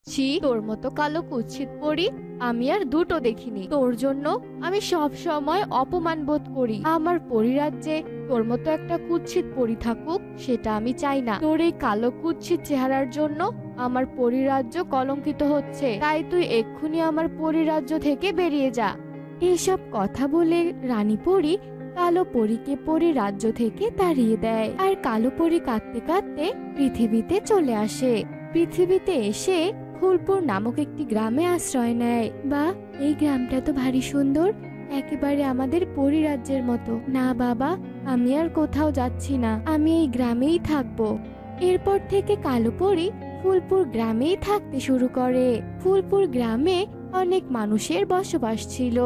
ছি, তোর মতো কালো কুৎসিত পরি আমি আর দুটো দেখিনি। তোর জন্য আমি সব সময় অপমান বোধ করি। আমার পরিরাজ্যে তোর মতো একটা কুৎসিত পরি থাকুক সেটা আমি চাই না। তোর এই কালো কুৎসিত চেহারার জন্য আমার পরিরাজ্য কলঙ্কিত হচ্ছে। তাই তুই এক্ষুনি আমার পরিরাজ্য থেকে বেরিয়ে যা। এসব কথা বলে রানী পরি কালো পরীকে পরিরাজ্য থেকে তাড়িয়ে দেয়। আর কালো পরি কাঁদতে কাঁদতে পৃথিবীতে চলে আসে। পৃথিবীতে এসে ফুলপুর নামক একটি গ্রামে আশ্রয় নেয়। বা এই গ্রামটা তো ভারী সুন্দর, একেবারে আমাদের পরিরাজ্যের মতো। না বাবা, আমি আর কোথাও যাচ্ছি না, আমি এই গ্রামেই থাকবো। এরপর থেকে কালো পরি ফুলপুর গ্রামেই থাকতে শুরু করে। ফুলপুর গ্রামে অনেক মানুষের বসবাস ছিল,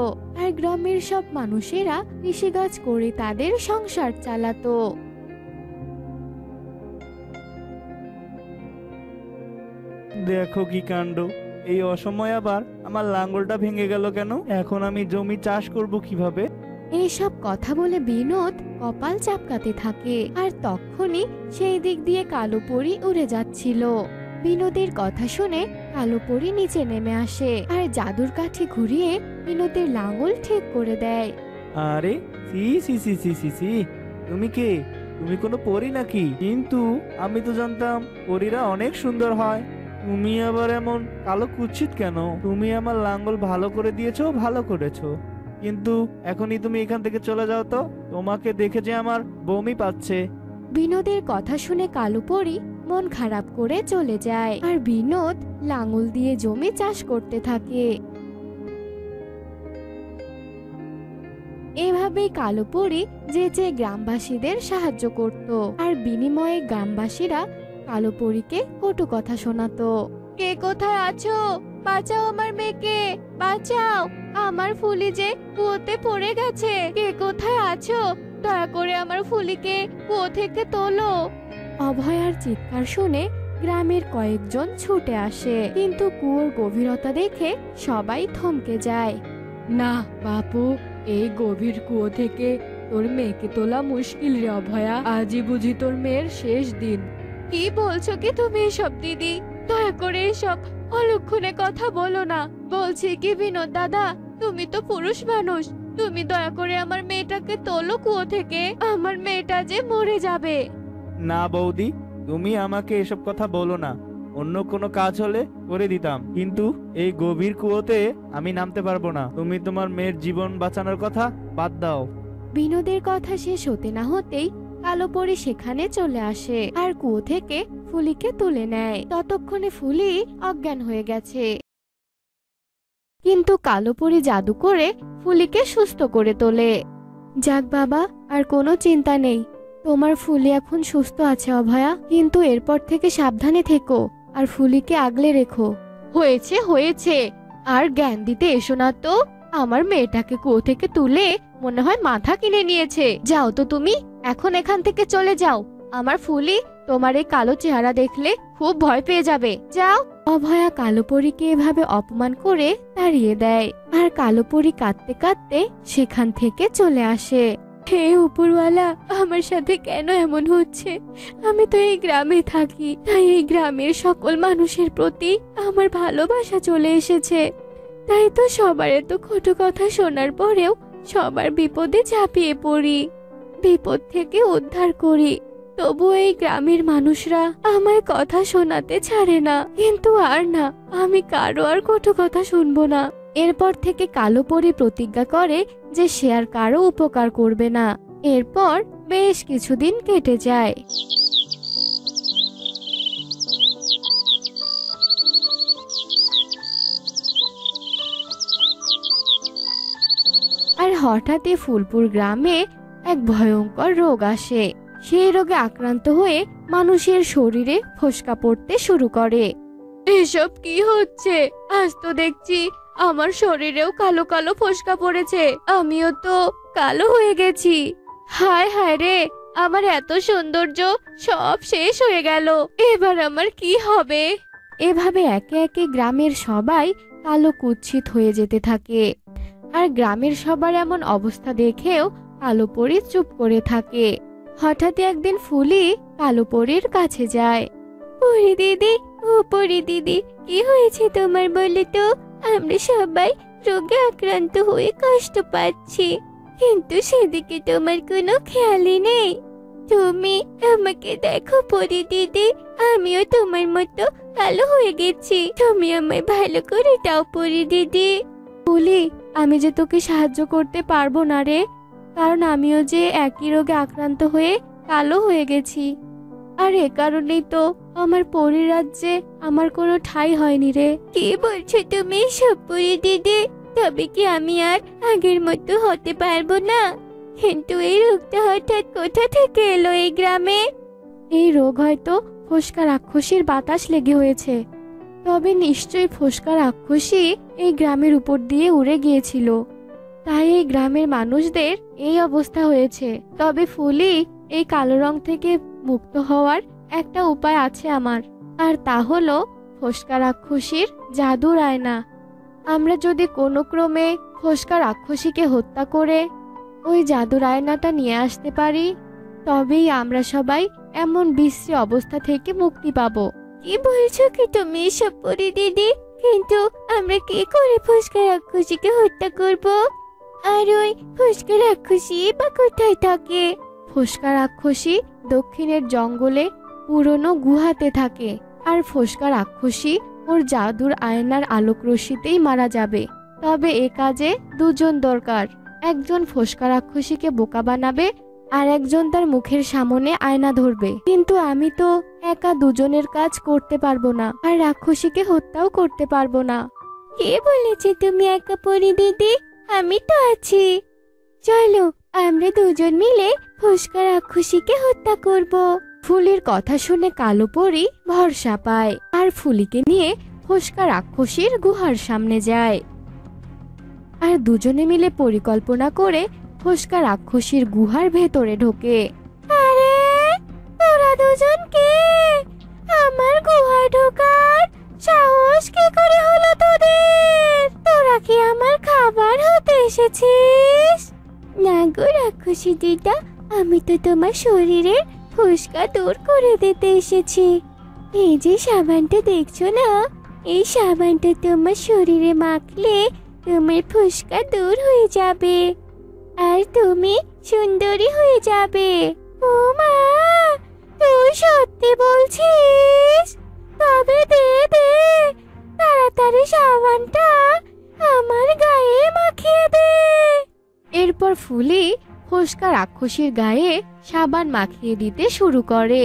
আর গ্রামের সব মানুষেরা কৃষিকাজ করে তাদের সংসার চালাতো। দেখো কি কাণ্ড, এই অসময়ে আবার আমার লাঙ্গলটা ভেঙে গেল কেন? এখন আমি জমি চাষ করব কিভাবে? এইসব কথা বলে বিনোদ কপাল চাপকাতে থাকে। আর তখনই সেই দিক দিয়ে কালো পরী উড়ে যাচ্ছিল। বিনোদের কথা শুনে কালো পরী নিচে নেমে আসে আর জাদুর কাঠি ঘুরিয়ে বিনোদের লাঙ্গল ঠিক করে দেয়। আরে সি সি সি সি সি সি, তুমি কে? তুমি কোনো পরী নাকি? কিন্তু আমি তো জানতাম পরীরা অনেক সুন্দর হয়, তুমি আবার এমন কালো কুৎসিত কেন? তুমি আমার লাঙ্গল ভালো করে দিয়েছো, ভালো করেছো, কিন্তু এখনই তুমি এখান থেকে চলে যাও তো, তোমাকে দেখে যে আমার বমি পাচ্ছে। বিনোদের কথা শুনে কালো পরী মন খারাপ করে চলে যায় আর বিনোদ লাঙ্গল দিয়ে জমি চাষ করতে থাকে। এভাবেই কালো পরী যে গ্রামবাসীদের সাহায্য করত, আর বিনিময়ে গ্রামবাসীরা কালো পরীকে কটু কথা শোনাতো। কে কোথায় আছো? বাঁচাও আমার মেয়েকে, বাঁচাও, আমার ফুলি যে কুয়োতে পড়ে গেছে। কে কোথায় আছো? দয়া করে আমার ফুলিকে কুয়ো থেকে তোলো। অভয়ার চিৎকার শুনে গ্রামের কয়েকজন ছুটে আসে, কিন্তু কুয়োর গভীরতা দেখে সবাই থমকে যায়। না বাপু, এই গভীর কুয়ো থেকে তোর মেয়েকে তোলা মুশকিল রে অভয়া। আজই বুঝি তোর মেয়ের শেষ দিন। কি বলছো কি তুমি এসব দিদি? দয়া করে এসব অলক্ষণে কথা বলো না। বলছি কি বিনোদ দাদা, তুমি তো পুরুষ মানুষ, তুমি দয়া করে আমার মেয়েটাকে তোলো কুয়ো থেকে, আমার মেয়েটা যে মরে যাবে। না বৌদি, তুমি আমাকে এসব কথা বলো না। অন্য কোনো কাজ হলে করে দিতাম, কিন্তু এই গভীর কুয়োতে আমি নামতে পারবো না। তুমি তোমার মেয়ের জীবন বাঁচানোর কথা বাদ দাও। বিনোদের কথা শেষ হতে না হতেই কালো পরী সেখানে চলে আসে আর কুয়ো থেকে ফুলিকে তুলে নেয়। ততক্ষণে ফুলি অজ্ঞান হয়ে গেছে, কিন্তু কালো পরী জাদু করে ফুলিকে সুস্থ করে তোলে। যাক বাবা, আর কোনো চিন্তা নেই, তোমার ফুলি এখন সুস্থ আছে অভয়া। কিন্তু এরপর থেকে সাবধানে থেকো আর ফুলিকে আগলে রেখো। হয়েছে হয়েছে, আর জ্ঞান দিতে এসো না তো। আমার মেয়েটাকে কুয়ো থেকে তুলে মনে হয় মাথা কিনে নিয়েছে। যাও তো তুমি, এখন এখান থেকে চলে যাও। আমার ফুলি তোমার এই কালো চেহারা দেখলে খুব ভয় পেয়ে যাবে। যাও। অভয়া কালো পরীকে এভাবে অপমান করে তাড়িয়ে দেয়, আর কালো পরী কাঁদতে কাঁদতে সেখান থেকে চলে আসে। হে উপরওয়ালা, আমার সাথে কেন এমন হচ্ছে? আমি তো এই গ্রামে থাকি, তাই এই গ্রামের সকল মানুষের প্রতি আমার ভালোবাসা চলে এসেছে। তাই তো সবার এত কটু কথা শোনার পরেও সবার বিপদে ঝাঁপিয়ে পড়ি, বিপদ থেকে উদ্ধার করি। তবু এই গ্রামের মানুষরা আমায় কথা শোনাতে ছাড়ে না। কিন্তু আর না, আমি কারো আর কটু কথা শুনবো না। এরপর থেকে কালো পরী প্রতিজ্ঞা করে যে সে আর কারো উপকার করবে না। এরপর বেশ কিছুদিন কেটে যায়। আর হঠাৎই ফুলপুর গ্রামে এক ভয়ঙ্কর রোগ আসে। সেই রোগে আক্রান্ত হয়ে মানুষের শরীরে ফোসকা পড়তে শুরু করে। এসব কি হচ্ছে? আজ তো দেখছি আমার শরীরেও কালো কালো ফোসকা পড়েছে, আমিও তো কালো হয়ে গেছি। হায় হায় রে, আমার এত সৌন্দর্য সব শেষ হয়ে গেল, এবার আমার কি হবে? এভাবে একে একে গ্রামের সবাই কালো কুৎসিত হয়ে যেতে থাকে। আর গ্রামের সবার এমন অবস্থা দেখেও কালো পরী চুপ করে থাকে। হঠাৎ একদিন ফুলি কালো পরীর কাছে যায়। পরী দিদি, ও পরি দিদি, কি হয়েছে তোমার বলো তো? আমরা সবাই রোগে আক্রান্ত হয়ে কষ্ট পাচ্ছি, কিন্তু সেদিকে তোমার কোনো খেয়ালই নেই। তুমি আমাকে দেখো পরি দিদি, আমিও তোমার মতো কালো হয়ে গেছি। তুমি আমায় ভালো করে দাও পরি দিদি। বলি, আমি যে তোকে সাহায্য করতে পারবো না রে, কারণ আমিও যে একই রোগে আক্রান্ত হয়ে কালো হয়ে গেছি। আর এ কারণেই তো আমার পরিরাজ্যে আমার কোনো ঠাঁই হয়নি রে। কি বলছো তুমি সব পরি দিদি? তবে কি আমি আর আগের মতো হতে পারবো না? কিন্তু এই রোগটা হঠাৎ কোথা থেকে এলো এই গ্রামে? এই রোগ হয়তো ফোস্কা রাক্ষসীর বাতাস লেগে হয়েছে। তবে নিশ্চয়ই ফোস্কা রাক্ষসী এই গ্রামের উপর দিয়ে উড়ে গিয়েছিল, তাই এই গ্রামের মানুষদের এই অবস্থা হয়েছে। তবে ফুলি, এই কালো রং থেকে মুক্ত হওয়ার একটা উপায় আছে আমার, আর তা হলো ফোস্কা রাক্ষসীর জাদুর আয়না। আমরা যদি কোনো ক্রমে ফোস্কা রাক্ষসীকে হত্যা করে ওই জাদুর আয়নাটা নিয়ে আসতে পারি, তবেই আমরা সবাই এমন বিশ্রী অবস্থা থেকে মুক্তি পাবো। কি বলছো কি তুমি এসব পরি দিদি? কিন্তু আমরা কি করে ফোস্কা রাক্ষসীকে হত্যা করব? আর ওই ফোস্কা রাক্ষসী বা কোথায় থাকে? ফোস্কা রাক্ষসী দক্ষিণের জঙ্গলে পুরনো গুহাতে থাকে, আর ফোস্কা রাক্ষসী ওর জাদুর আয়নার আলোক রশ্মিতেই মারা যাবে। তবে এ কাজে দুজন দরকার, একজন ফোস্কা রাক্ষসীকে বোকা বানাবে, আর একজন তার মুখের সামনে আয়না ধরবে। কিন্তু আমি তো একা দুজনের কাজ করতে পারবো না, আর রাক্ষসীকে হত্যাও করতে পারবো না। কে বলেছে তুমি একা পরি দিদি? আমি তো আছি। চলো আমরা দুজন মিলে ফোস্কা রাক্ষসীকে হত্যা করব। ফুলির কথা শুনে কালো পরি ভরসা পায়, আর ফুলিকে নিয়ে ফোস্কা রাক্ষসীর গুহার সামনে যায়। আর দুজনে মিলে পরিকল্পনা করে ফোস্কা রাক্ষসীর গুহার ভেতরে ঢোকে। আরে তোরা দুজন কে? আমার গুহায় ঢোকার সাহস কি করে হলো তোদের? তোরা কি আমার খাবার হতে এসেছিস? না গো রাক্ষসী দিদা, আমি তো তোমার শরীরের ফোস্কা দূর করে দিতে এসেছি। এই যে সাবানটা দেখছো না, এই সাবানটা তোমার শরীরে মাখলে তোমার ফোস্কা দূর হয়ে যাবে, আর তুমি সুন্দরী হয়ে যাবে। ও মা, তুই সত্যি বলছিস? তবে দে দে, তাড়াতাড়ি সাবানটা আমার গায়ে মাখিয়ে দে। এরপর ফুলি ফোস্কা রাক্ষসীর গায়ে সাবান মাখিয়ে দিতে শুরু করে,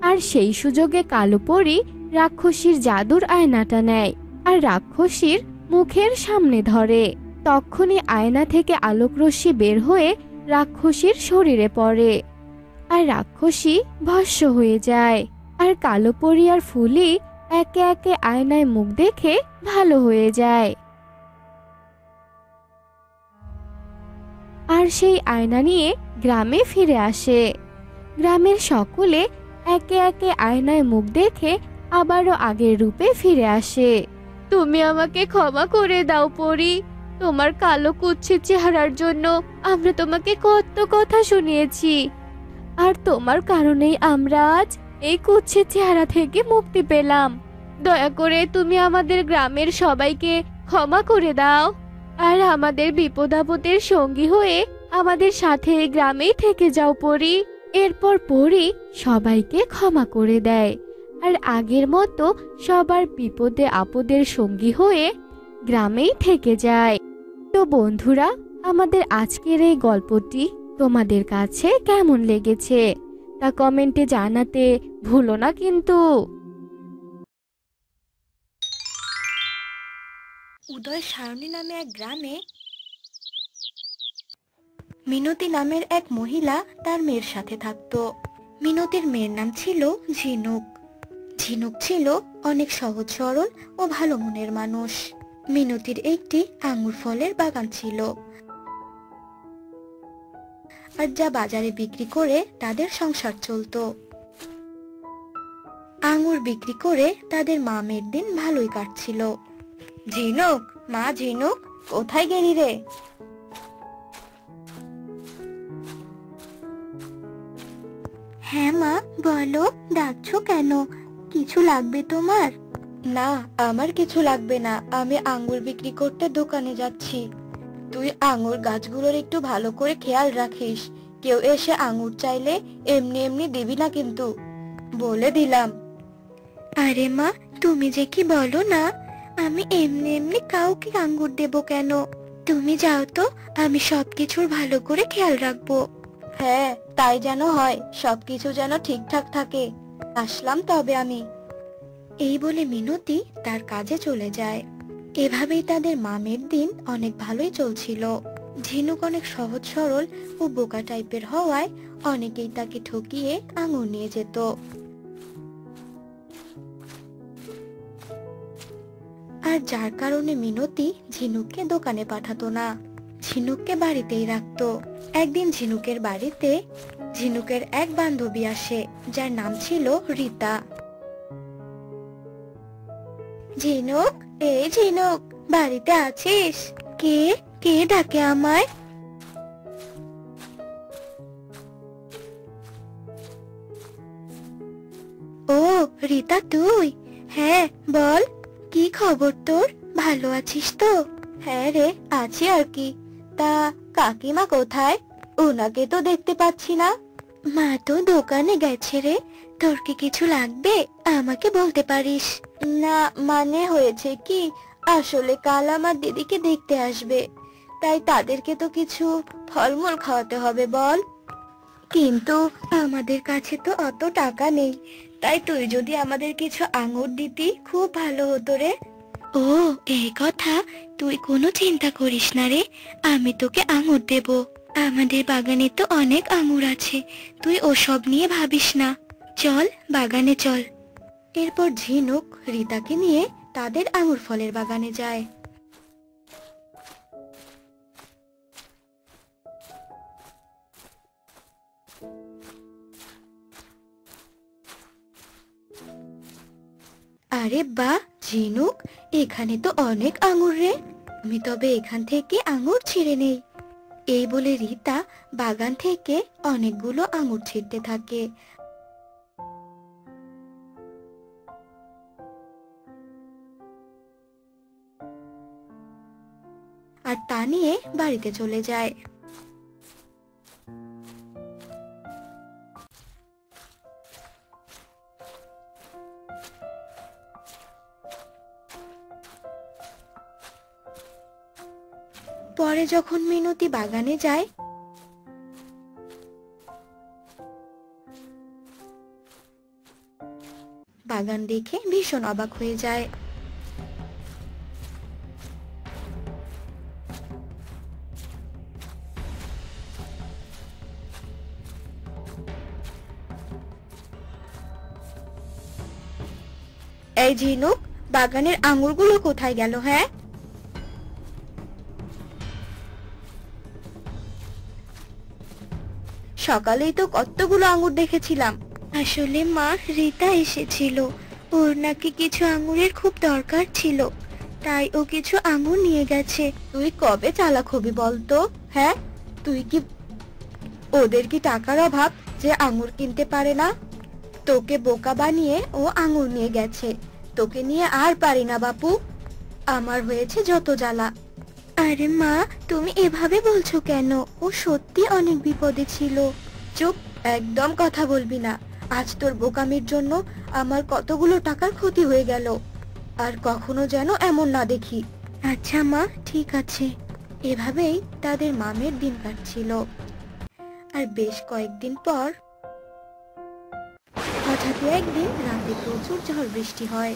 আর সেই সুযোগে কালো পরি রাক্ষসীর জাদুর আয়নাটা নেয় আর রাক্ষসীর মুখের সামনে ধরে। তখনই আয়না থেকে আলোক রশ্মি বের হয়ে রাক্ষসীর শরীরে পড়ে, আর রাক্ষসী ভস্ম হয়ে যায়। আর কালো পরি আর ফুলি একে একে আয়নায় মুখ দেখে ভালো হয়ে যায়। আর সেই আয়না নিয়ে গ্রামে ফিরে আসে। গ্রামের সকলে একে একে আয়নায় মুখ দেখে আবারও আগের রূপে ফিরে আসে। তুমি আমাকে ক্ষমা করে দাও পরি, তোমার কালো কুৎসিত চেহারার জন্য আমরা তোমাকে কত কথা শুনিয়েছি, আর তোমার কারণেই আমরা আজ এই কুৎসিত চেহারা থেকে মুক্তি পেলাম। দয়া করে তুমি আমাদের গ্রামের সবাইকে ক্ষমা করে দাও, আর আমাদের বিপদ আপদের সঙ্গী হয়ে আমাদের সাথে এই গ্রামেই থেকে যাও পরি। এরপর পরি সবাইকে ক্ষমা করে দেয়, আর আগের মতো সবার বিপদে আপদের সঙ্গী হয়ে গ্রামেই থেকে যায়। তো বন্ধুরা, আমাদের আজকের এই গল্পটি তোমাদের কাছে কেমন লেগেছে তা কমেন্টে জানাতে ভুলো না কিন্তু। উদয় সারণী নামে এক গ্রামে মিনতি নামের এক মহিলা তার মেয়ের সাথে থাকত। মিনতির মেয়ের নাম ছিল ঝিনুক। ঝিনুক ছিল অনেক সহজ সরল ও ভালো মনের মানুষ। মিনতির একটি আঙ্গুর ফলের বাগান ছিল, আর যা বাজারে বিক্রি করে তাদের সংসার চলতো। আঙ্গুর বিক্রি করে তাদের মা মেয়ের দিন ভালোই কাটছিল। ঝিনুক, মা ঝিনুক, কোথায় গেলি রে? হ্যাঁ মা, বলো, ডাকছো কেন? কিছু লাগবে তোমার? না, আমার কিছু লাগবে না, আমি আঙ্গুর বিক্রি করতে দোকানে যাচ্ছি। তুই আঙ্গুর গাছগুলোর একটু ভালো করে খেয়াল রাখিস। কেউ এসে আঙ্গুর চাইলে এমনি এমনি দিবি না কিন্তু, বলে দিলাম। আরে মা, তুমি যে কি বলো না, আমি এমনি এমনি কাউকে আঙ্গুর দেব কেন? তুমি যাও তো, আমি সবকিছুর ভালো করে খেয়াল রাখবো। হ্যাঁ, তাই যেন হয়, সবকিছু যেন ঠিকঠাক থাকে। আসলাম তবে আমি। এই বলে মিনতি তার কাজে চলে যায়। এভাবেই তাদের মামের দিন অনেক ভালোই চলছিল। ঝিনুক অনেক সহজ সরল ও বোকা টাইপের হওয়ায় অনেকেই তাকে ঠকিয়ে আঙুর নিয়ে যেত। আর যার কারণে মিনতি ঝিনুককে দোকানে পাঠাতো না, ঝিনুককে বাড়িতেই রাখতো। একদিন ঝিনুকের বাড়িতে ঝিনুকের এক বান্ধবী আসে, যার নাম ছিল রীতা। ঝিনুক, এই ঝিনুক, বাড়িতে আছিস? কে কে ডাকে আমায়? ও রীতা, তুই? হ্যাঁ বল, কি খবর তোর? ভালো আছিস তো? হ্যাঁ রে, আছি আর কি। তা কাকিমা কোথায়? ওনাকে তো দেখতে পাচ্ছি না। মা তো দোকানে গেছে রে। তোর কি কিছু লাগবে? আমাকে বলতে পারিস। না, মানে হয়েছে কি, আসলে কাল আমার দিদিকে দেখতে আসবে, তাই তাদেরকে তো কিছু ফলমূল খাওয়াতে হবে বল। কিন্তু আমাদের কাছে তো অত টাকা নেই, তাই তুই যদি আমাদের কিছু আঙুর দিতি খুব ভালো হতো রে। ও, এই কথা। তুই কোনো চিন্তা করিস না রে, আমি তোকে আঙুর দেব। আমাদের বাগানে তো অনেক আঙুর আছে, তুই ওসব নিয়ে ভাবিস না। চল, বাগানে চল। এরপর ঝিনুক রীতাকে নিয়ে তাদের আঙুর ফলের বাগানে যায়। আরে বাহ ঝিনুক, এখানে তো অনেক আঙুর রে। আমি তবে এখান থেকে আঙুর ছিঁড়ে নেই। এই বলে রীতা বাগান থেকে অনেকগুলো আঙুর ছিঁড়তে থাকে। আর তা নিয়ে বাড়িতে চলে যায়। পরে যখন মিনতি বাগানে যায়, বাগান দেখে ভীষণ অবাক হয়ে যায়। এই ঝিনুক, বাগানের আঙুরগুলো কোথায় গেল? হ্যাঁ, সকালেই তো কতগুলো আঙুর দেখেছিলাম। আসলে মা, রীতা এসেছিল, ওর নাকি কিছু আঙুরের খুব দরকার ছিল, তাই ও কিছু আঙুর নিয়ে গেছে। তুই কবে চালাক হবি বলতো? হ্যাঁ, তুই কি, ওদের কি টাকার অভাব যে আঙুর কিনতে পারে না? তোকে বোকা বানিয়ে ও আঙুর নিয়ে গেছে, তোকে নিয়ে আর পারি না বাপু। আমার হয়েছে যত জ্বালা। আরে মা, তুমি এভাবে বলছো কেন? ও সত্যি অনেক বিপদে ছিল। চুপ, একদম কথা বলবি না। আজ তোর বোকামির জন্য আমার কতগুলো টাকার ক্ষতি হয়ে গেল, আর কখনো যেন এমন না দেখি। আচ্ছা মা, ঠিক আছে। এভাবেই তাদের মামের দিন কাটছিল। আর বেশ কয়েকদিন পর হঠাৎ একদিন রাতে প্রচুর ঝড় বৃষ্টি হয়।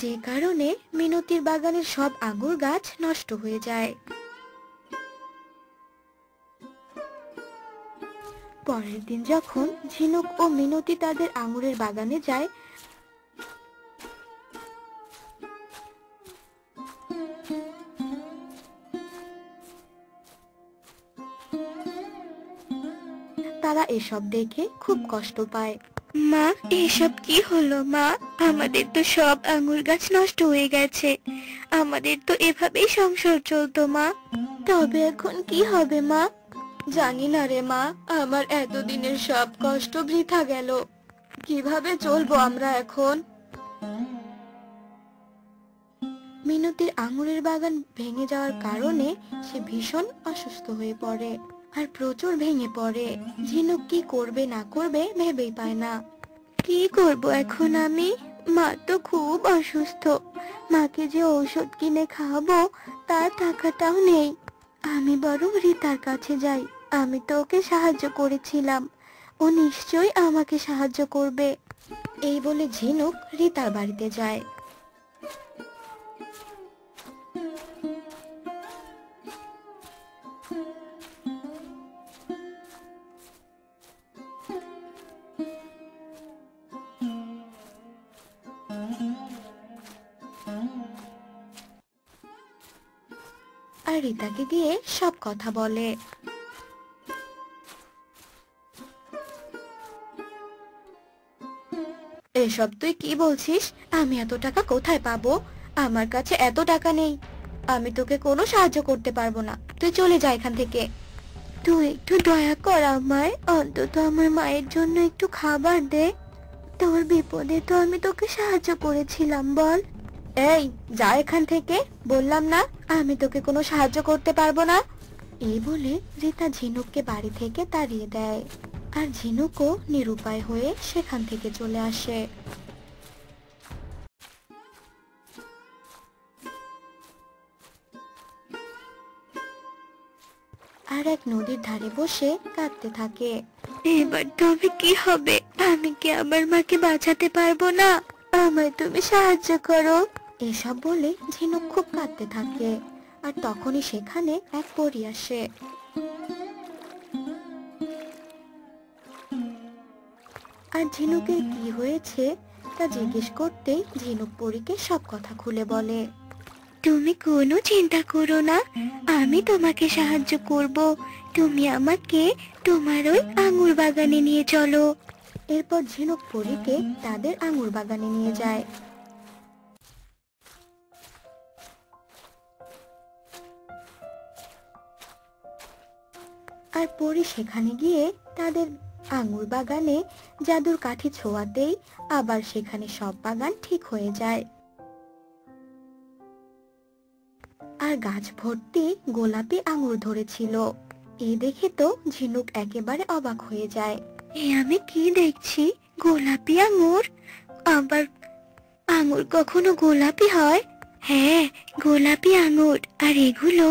যে কারণে মিনতির বাগানের সব আঙুর গাছ নষ্ট হয়ে যায়। পরের দিন যখন ঝিনুক ও মিনতি তাদের আঙুরের বাগানে যায়, তারা এসব দেখে খুব কষ্ট পায়। মা, এসব কি হলো মা? আমাদের তো সব আঙ্গুর গাছ নষ্ট হয়ে গেছে। আমাদের তো এভাবেই সংসার চলতো মা। তবে এখন কি হবে মা? জানি না রে মা, আমার এতদিনের সব কষ্ট বৃথা গেল। কিভাবে চলবো আমরা এখন? মিনতির আঙুরের বাগান ভেঙে যাওয়ার কারণে সে ভীষণ অসুস্থ হয়ে পড়ে আর প্রচুর ভেঙে পড়ে। ঝিনুক কি করবে না করবে ভেবেই পায় না। কি করব এখন আমি? মা তো খুব অসুস্থ। মাকে যে ঔষধ কিনে খাওয়াবো তার টাকাটাও নেই। আমি বরং রিতার কাছে যাই। আমি তো ওকে সাহায্য করেছিলাম, ও নিশ্চয়ই আমাকে সাহায্য করবে। এই বলে ঝিনুক রিতার বাড়িতে যায়। আর রিতাকে দিয়ে সব কথা বলে। এসব তুই কি বলছিস? আমি এত টাকা কোথায় পাবো? আমার কাছে এত টাকা নেই। আমি তোকে কোনো সাহায্য করতে পারবো না। তুই চলে যা এখান থেকে। তুই একটু দয়া কর আমায়, অন্তত আমার মায়ের জন্য একটু খাবার দে। তোর বিপদে তো আমি তোকে সাহায্য করেছিলাম, বল। এই, যা এখান থেকে, বললাম না আমি তোকে কোনো সাহায্য করতে পারবো না। এই বলে রিতা ঝিনুককে বাড়ি থেকে তাড়িয়ে দেয়। আর ঝিনুকও নিরুপায় হয়ে সেখান থেকে চলে আসে। আর এক নদীর ধারে বসে কাঁদতে থাকে। এবার তবে কি হবে? আমি কি আমার মাকে বাঁচাতে পারবো না? আমায় তুমি সাহায্য করো। এসব বলে ঝিনুক খুব কাঁদতে থাকে। আর তখনই সেখানে এক পরী আসে। আর ঝিনুকের কি হয়েছে তা জিজ্ঞেস করতেই ঝিনুক পরীকে সব কথা খুলে বলে। তুমি কোনো চিন্তা করো না, আমি তোমাকে সাহায্য করব। তুমি আমাকে তোমার ওই আঙুর বাগানে নিয়ে চলো। এরপর ঝিনুক পরীকে তাদের আঙুর বাগানে নিয়ে যায়। আর পরী সেখানে গিয়ে তাদের আঙুর বাগানে জাদুর কাঠি ছোঁয়াতেই আবার সেখানে সব বাগান ঠিক হয়ে যায়। আর গাছ ভর্তি গোলাপি আঙুর ধরেছিল। এ দেখে তো ঝিনুক একেবারে অবাক হয়ে যায়। এ আমি কি দেখছি? গোলাপি আঙুর? আবার আঙুর কখনো গোলাপি হয়? হ্যাঁ, গোলাপি আঙুর। আর এগুলো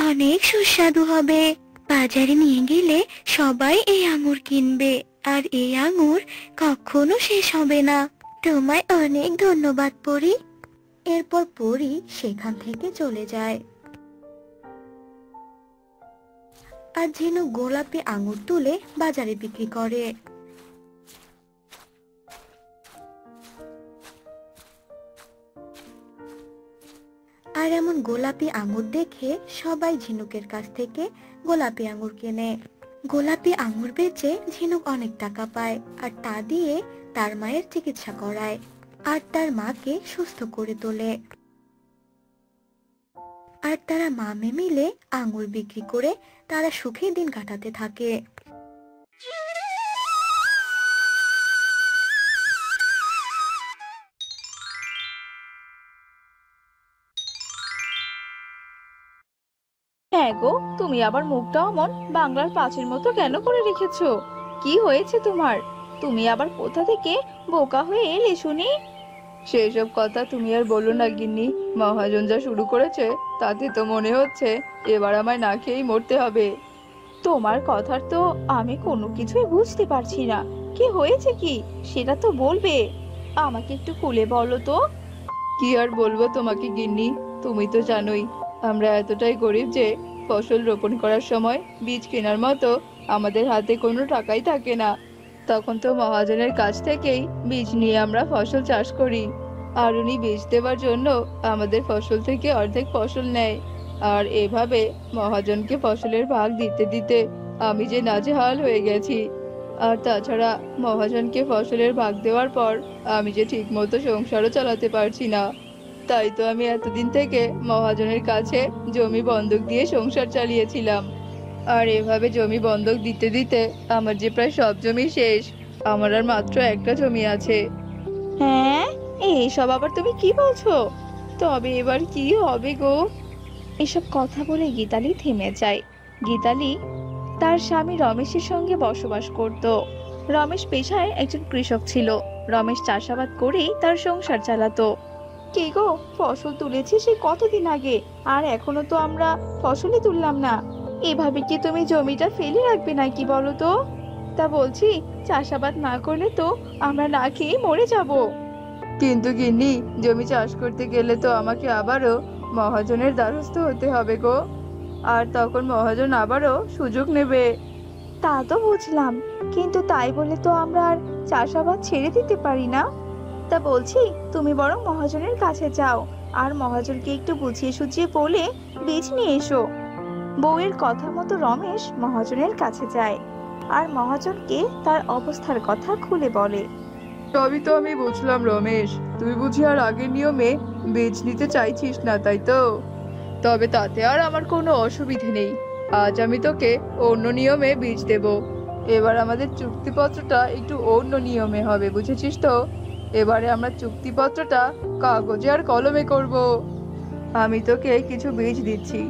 অনেক সুস্বাদু হবে। বাজারে নিয়ে গেলে সবাই এই আঙুর কিনবে। আর এই আঙুর কখনো শেষ হবে না। তোমায় অনেক ধন্যবাদ পরী। এরপর পরী সেখান থেকে চলে যায়। আর ঝিনুক গোলাপি আঙুর তুলে বাজারে বিক্রি করে। আর এমন গোলাপি আঙুর দেখে সবাই ঝিনুকের কাছ থেকে গোলাপি আঙুর কেনে। গোলাপি আঙুর বেচে ঝিনুক অনেক টাকা পায়। আর তা দিয়ে তার মায়ের চিকিৎসা করায় আর তার মাকে সুস্থ করে তোলে। আর তারা মামে মিলে আঙুর বিক্রি করে তারা সুখে দিন কাটাতে থাকে। হ্যাঁ গো, তুমি আবার মুখটা অমন বাংলার পাঁচের মতো কেন করে রেখেছো? কি হয়েছে তোমার? তুমি আবার কোথা থেকে বোকা হয়ে এলে শুনি? সেসব কথা তুমি আর বলো না গিন্নি। মহাজন যা শুরু করেছে তাতে তো মনে হচ্ছে এবার আমায় না খেয়েই মরতে হবে। তোমার কথার তো আমি কোনো কিছুই বুঝতে পারছি না। কি হয়েছে কি সেটা তো বলবে। আমাকে একটু খুলে বলো তো। কি আর বলবো তোমাকে গিন্নি, তুমি তো জানোই আমরা এতটাই গরিব যে ফসল রোপণ করার সময় বীজ কেনার মতো আমাদের হাতে কোনো টাকাই থাকে না। তখন তো মহাজনের কাছ থেকেই বীজ নিয়ে আমরা ফসল চাষ করি। আর উনি বীজ দেওয়ার জন্য আমাদের ফসল থেকে অর্ধেক ফসল নেয়। আর এভাবে মহাজনকে ফসলের ভাগ দিতে দিতে আমি যে নাজেহাল হয়ে গেছি। আর তাছাড়া মহাজনকে ফসলের ভাগ দেওয়ার পর আমি যে ঠিক মতো সংসারও চালাতে পারছি না। তাই তো আমি এতদিন থেকে মহাজনের কাছে জমি বন্ধক দিয়ে সংসার চালিয়েছিলাম। আর এভাবে জমি বন্ধক দিতে দিতে আমার যে প্রায় সব জমি শেষ। আমার আর মাত্র একটা জমি আছে। হ্যাঁ, এইসব আবার তুমি কি বলছো? তবে এবার কি হবে গো? এসব কথা বলে গীতালি থেমে যায়। গীতালি তার স্বামী রমেশের সঙ্গে বসবাস করত। রমেশ পেশায় একজন কৃষক ছিল। রমেশ চাষাবাদ করেই তার সংসার চালাতো। কি গো, ফসল তুলেছি সে কতদিন আগে, আর এখনো তো আমরা ফসলই তুললাম না। এভাবে কি তুমি জমিটা ফেলে রাখবে নাকি বলো তো? তা বলছি, চাষাবাদ না করলে তো আমরা না খেয়ে মরে যাব। কিন্তু গিন্নি, জমি চাষ করতে গেলে তো আমাকে আবারও মহাজনের দ্বারস্থ হতে হবে গো। আর তখন মহাজন আবারও সুযোগ নেবে। তা তো বুঝলাম, কিন্তু তাই বলে তো আমরা আর চাষাবাদ ছেড়ে দিতে পারি না। তা বলছি, তুমি বরং মহাজনের কাছে যাও, আর মহাজনকে একটু বুঝিয়ে সুঝিয়ে বলে বীজ নিয়ে এসো। বউয়ের কথা মতো রমেশ মহাজনের কাছে যায় আর মহাজনকে তার অবস্থার কথা খুলে বলে। সবই তো আমি বুঝলাম রমেশ, তুই বুঝি আর আগের নিয়মে বীজ নিতে চাইছিস না, তাই তো? তবে তাতে আর আমার কোনো অসুবিধে নেই। আজ আমি তোকে অন্য নিয়মে বীজ দেব। এবার আমাদের চুক্তিপত্রটা একটু অন্য নিয়মে হবে, বুঝেছিস তো? এবারে আমরা চুক্তিপত্রটা কাগজে আর কলমে করব। আমি তোকে কিছু বীজ দিচ্ছি।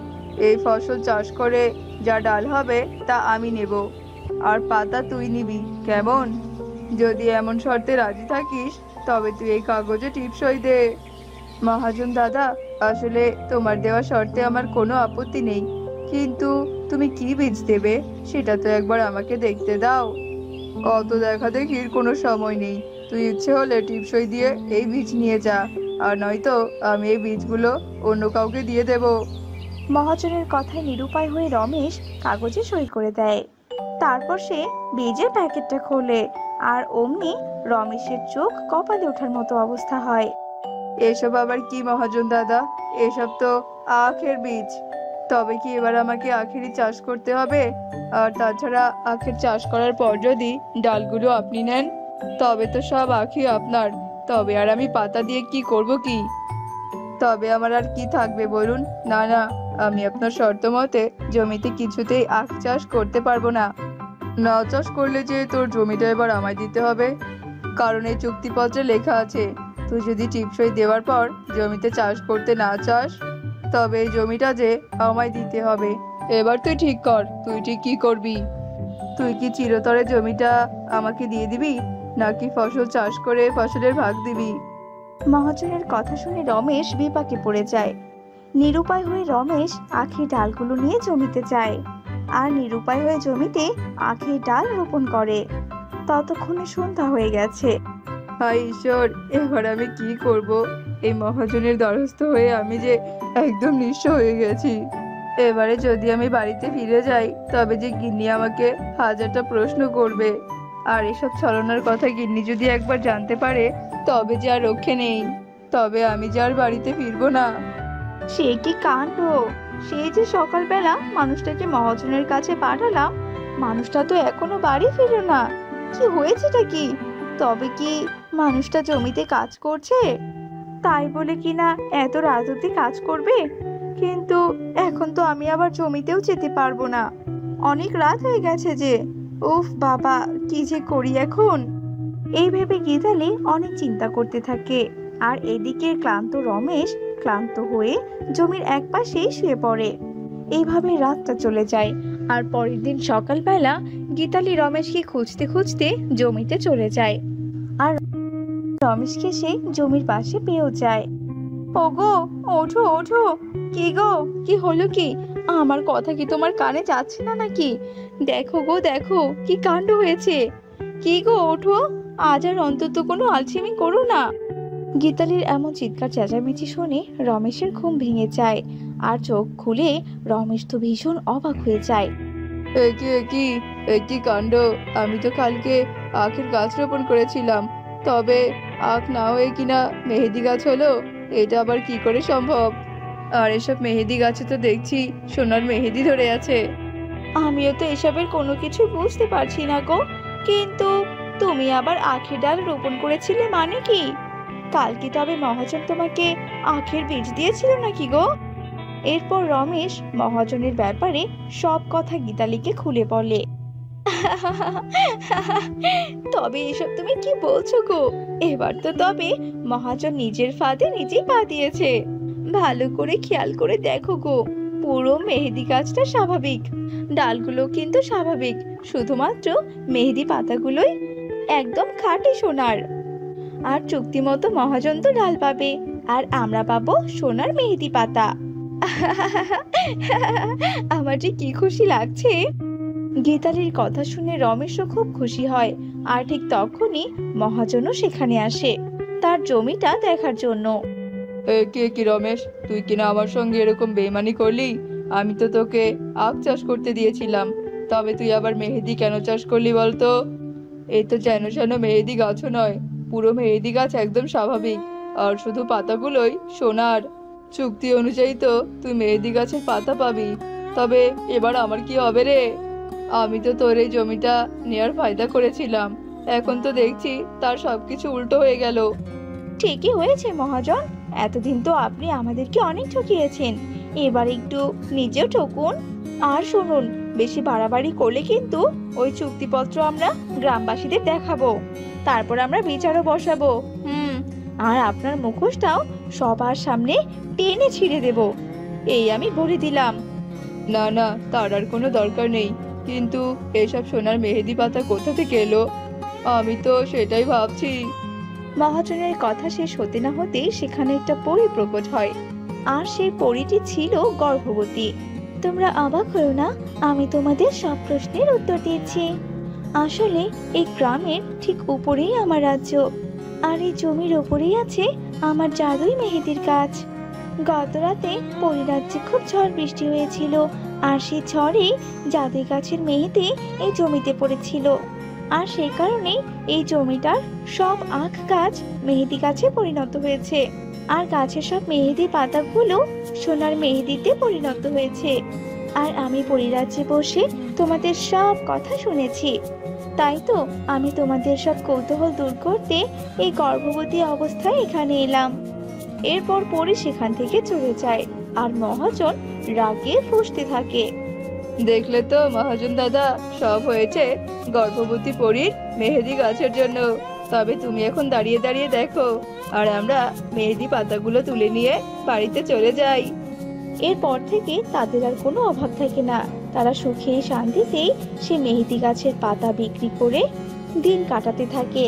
এই ফসল চাষ করে যা ডাল হবে তা আমি নেব, আর পাতা তুই নিবি, কেমন? যদি এমন শর্তে রাজি থাকিস তবে তুই এই কাগজে টিপসই দে। মহাজন দাদা, আসলে তোমার দেওয়া শর্তে আমার কোনো আপত্তি নেই, কিন্তু তুমি কি বীজ দেবে সেটা তো একবার আমাকে দেখতে দাও। অত দেখা দেখির কোনো সময় নেই। তুই ইচ্ছে হলে টিপসই দিয়ে এই বীজ নিয়ে যা, আর নয়তো আমি এই বীজগুলো অন্য কাউকে দিয়ে দেব। মহাজনের কথায় নিরুপায় হয়ে রমেশ কাগজে সই করে দেয়। তারপর সে বীজের প্যাকেটটা খোলে, আর অমনি রমেশের চোখ কপালে ওঠার মতো অবস্থা হয়। এসব আবার কি মহাজন দাদা? এসব তো আখের বীজ। তবে কি এবার আমাকে আখেরই চাষ করতে হবে? আর তাছাড়া আখের চাষ করার পর যদি ডালগুলো আপনি নেন তবে তো সব আখই আপনার। তবে আর আমি পাতা দিয়ে কি করব কি? তবে আমার আর কি থাকবে বলুন? না না, আমি আপনার শর্ত মতে জমিতে কিছুতেই আখ চাষ করতে পারবো না। না চাষ করলে যে তোর জমিটা এবার আমায় দিতে হবে, কারণ এই চুক্তিপত্রে লেখা আছে তুই যদি টিপসই দেওয়ার পর জমিতে চাষ করতে না চাস তবে এই জমিটা যে আমায় দিতে হবে। এবার তুই ঠিক কর, তুই ঠিক কি করবি? তুই কি চিরতরে জমিটা আমাকে দিয়ে দিবি, নাকি ফসল চাষ করে ফসলের ভাগ দিবি? মহাজনের কথা শুনে রমেশ বিপাকে পড়ে যায়। নিরুপায় হয়ে রমেশ আখের ডালগুলো নিয়ে জমিতে যায়, আর নিরুপায় হয়ে জমিতে আখের ডাল রোপণ করে। ততক্ষণে সন্ধ্যা হয়ে গেছে। হায় ঈশ্বর, এবার আমি কি করব? এই মহাজনের দ্বারস্থ হয়ে আমি যে একদম নিঃস্ব হয়ে গেছি। এবারে যদি আমি বাড়িতে ফিরে যাই তবে যে গিন্নি আমাকে হাজারটা প্রশ্ন করবে, আর এসব ছলনার কথা গিন্নি যদি একবার জানতে পারে তবে যে আর রক্ষে নেই। তবে আমি যে আর বাড়িতে ফিরবো না। সে কি কাণ্ড! সেই যে সকালবেলা মানুষটাকে মহাজনের কাছে পাঠালাম, মানুষটা তো এখনো বাড়ি ফিরল না। কি হয়েছেটা কি? তবে কি মানুষটা জমিতে কাজ করছে? তাই বলে কি না এত রাত অবধি কাজ করবে? কিন্তু এখন তো আমি আবার জমিতেও যেতে পারবো না, অনেক রাত হয়ে গেছে যে। উফ বাবা, কি যে করি এখন! এই ভেবে গীতালি অনেক চিন্তা করতে থাকে, আর এদিকে ক্লান্ত রমেশ ক্লান্ত হয়ে জমির এক পাশেই শুয়ে পড়ে। এইভাবে রাতটা চলে যায়, আর পরের দিন সকালবেলা গীতালি রমেশকে খুঁজতে খুঁজতে জমিতে চলে যায়, আর রমেশকে সে জমির পাশে পেয়েও যায়। ওগো, ওঠো ওঠো! কি গো, কি হলো কি? আমার কথা কি তোমার কানে যাচ্ছে না নাকি? দেখো গো দেখো, কি কাণ্ড হয়েছে! কি গো, ওঠো! আজ আর অন্তত কোনো আলসেমি করো না। গীতালির এমন চিৎকার চেঁচামেচি শুনে রমেশের ঘুম ভেঙে যায়, আর চোখ খুলে রমেশ তো ভীষণ অবাক হয়ে যায়। কি কাণ্ড! আমি তো কালকে আখের গাছ রোপণ করেছিলাম, তবে আখ না হয়ে কিনা মেহেদি গাছ হলো। এটা আবার কি করে সম্ভব? আর এসব মেহেদি গাছে তো দেখছি সোনার মেহেদি ধরে আছে। আমিও তো এসবের কোনো কিছু বুঝতে পারছি না গো। কিন্তু তুমি আবার আখের ডাল রোপণ করেছিলে মানে কি? কাল কি তবে মহাজন তোমাকে আখের বীজ দিয়েছিল নাকি গো? এরপর রমেশ মহাজনের ব্যাপারে সব কথা গীতালিকে খুলে বলে। তবে এসব তুমি কি বলছো গো? এবার তো তবে মহাজন নিজের ফাঁদে নিজেই পা দিয়েছে। ভালো করে খেয়াল করে দেখো গো, পুরো মেহেদি গাছটা স্বাভাবিক, ডালগুলো কিন্তু স্বাভাবিক, শুধুমাত্র মেহেদি পাতাগুলোই একদম খাঁটি সোনার। আর চুক্তি মতো মহাজন তো ডাল পাবে, আর আমরা পাবো সোনার মেহেদি পাতা। আমার যে কি খুশি লাগছে। গীতালির কথা শুনে রমেশও খুব খুশি হয়। আর ঠিক তখনই মহাজনও সেখানে আসে তার জমিটা দেখার জন্য। কে কি রমেশ, তুই কিনা আমার সঙ্গে এরকম বেইমানি করলি? আমি তো তোকে আখ চাষ করতে দিয়েছিলাম, তবে তুই আবার মেহেদি কেন চাষ করলি বলতো? এই তো যেন যেন মেহেদি গাছও নয়, পুরো মেহেদি গাছ একদম স্বাভাবিক, আর শুধু পাতাগুলোই সোনার। চুক্তি অনুযায়ী তো তুই মেহেদি গাছের পাতা পাবি। তবে এবার আমার কি হবে রে? আমি তো তোর এই জমিটা নেয়ার ফায়দা করেছিলাম, এখন তো দেখছি তার সবকিছু উল্টো হয়ে গেল। ঠিকই হয়েছে মহাজন, এতদিন তো আপনি আমাদেরকে অনেক ঠকিয়েছেন, এবার একটু নিজেও ঠকুন। আর শুনুন, বেশি বাড়াবাড়ি করলে কিন্তু ওই চুক্তিপত্র আমরা গ্রামবাসীদের দেখাবো, তারপর আমরা বিচারও বসাবো। আর আপনার মুখোশটাও সবার সামনে টেনে ছিঁড়ে দেব, এই আমি বলে দিলাম। না না, তার আর কোনো দরকার নেই, কিন্তু এসব সোনার মেহেদি পাতা কোথা থেকে এলো? আমি তো সেটাই ভাবছি। মহাজনের কথা শেষ হতে না হতেই সেখানে একটা পরী প্রকট হয়, আর সেই পরীটি ছিল গর্ভবতী। তোমরা অবাক হও না, আমি তোমাদের সব প্রশ্নের উত্তর দিচ্ছি। আসলে এই গ্রামের ঠিক উপরেই আমার রাজ্য, আর এই জমির উপরেই আছে আমার জাদুই মেহেদির গাছ। গত রাতে পরিরাজ্যে খুব ঝড় বৃষ্টি হয়েছিল, আর সেই ঝড়ে জাদুই গাছের মেহেদি এই জমিতে পড়েছিল, আর সেই কারণেই এই জমিটার সব আখ গাছ মেহেদি গাছে পরিণত হয়েছে, আর গাছের সব মেহেদি পাতাগুলো সোনার মেহেদিতে পরিণত হয়েছে। আর আমি পরিরাজ্যে বসে তোমাদের সব কথা শুনেছি, তাই তো আমি তোমাদের সব কৌতূহল দূর করতে এই গর্ভবতী অবস্থায় এখানে এলাম। এরপর পরি সেখান থেকে চলে যায়, আর মহাজন রাগে ফুঁসতে থাকে। দেখলে তো মহাজন দাদা, সব হয়েছে গর্ভবতী পরীর মেহেদি গাছের জন্য। তবে তুমি এখন দাঁড়িয়ে দাঁড়িয়ে দেখো, আর আমরা মেহেদি পাতাগুলো তুলে নিয়ে বাড়িতে চলে যাই। এরপর থেকে তাদের আর কোনো অভাব থাকে না, তারা সুখে শান্তিতেই সে মেহেদি গাছের পাতা বিক্রি করে দিন কাটাতে থাকে।